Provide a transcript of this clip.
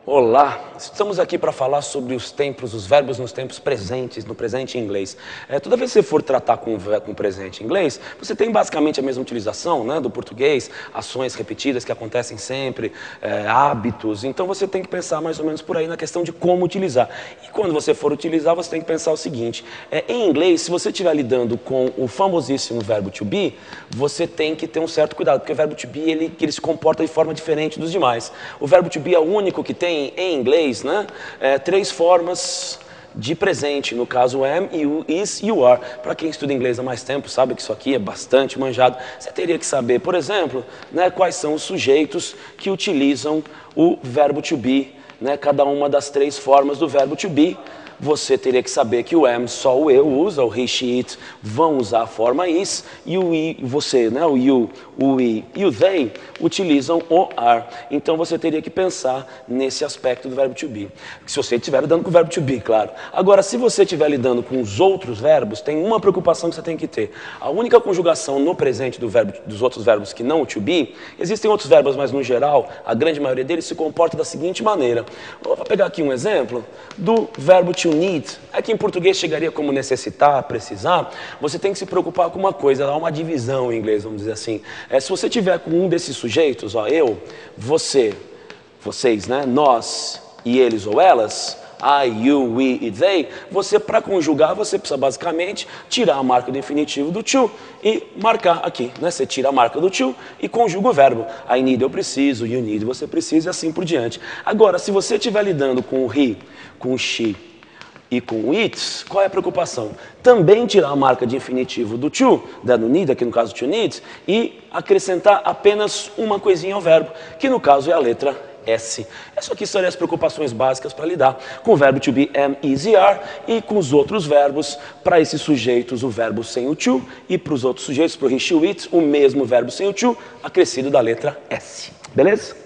Olá, estamos aqui para falar sobre os tempos, os verbos nos tempos presentes, no presente em inglês. Toda vez que você for tratar com presente em inglês, você tem basicamente a mesma utilização, né, do português, ações repetidas que acontecem sempre, hábitos. Então você tem que pensar mais ou menos por aí na questão de como utilizar. E quando você for utilizar, você tem que pensar o seguinte, em inglês, se você estiver lidando com o famosíssimo verbo to be, você tem que ter um certo cuidado, porque o verbo to be ele se comporta de forma diferente dos demais. O verbo to be é o único que tem em inglês, né, três formas de presente, no caso am, you, is, you are. Para quem estuda inglês há mais tempo, sabe que isso aqui é bastante manjado. Você teria que saber, por exemplo, né, quais são os sujeitos que utilizam o verbo to be, né, cada uma das três formas do verbo to be. Você teria que saber que o am só o eu usa, o he, she, it vão usar a forma is, e o I, você, né, o you, o we e o they utilizam o are. Então você teria que pensar nesse aspecto do verbo to be. Se você estiver lidando com o verbo to be, claro. Agora, se você estiver lidando com os outros verbos, tem uma preocupação que você tem que ter. A única conjugação no presente dos outros verbos que não o to be, existem outros verbos, mas no geral, a grande maioria deles se comporta da seguinte maneira. Vou pegar aqui um exemplo do verbo to need. Aqui em português chegaria como necessitar, precisar. Você tem que se preocupar com uma coisa, há uma divisão em inglês, vamos dizer assim. Se você tiver com um desses sujeitos, ó, eu, você, vocês, né, nós e eles ou elas, I, you, we e they, você para conjugar, você precisa basicamente tirar a marca do infinitivo do to e marcar aqui, né? Você tira a marca do to e conjuga o verbo. I need, eu preciso, you need, você precisa e assim por diante. Agora, se você estiver lidando com o he, com o she, e com o it, qual é a preocupação? Também tirar a marca de infinitivo do to, da no need, aqui no caso to need, e acrescentar apenas uma coisinha ao verbo, que no caso é a letra S. Essas aqui seriam as preocupações básicas para lidar com o verbo to be, am, is e are, e com os outros verbos, para esses sujeitos o verbo sem o to, e para os outros sujeitos, para o he, she, it, o mesmo verbo sem o to, acrescido da letra S. Beleza?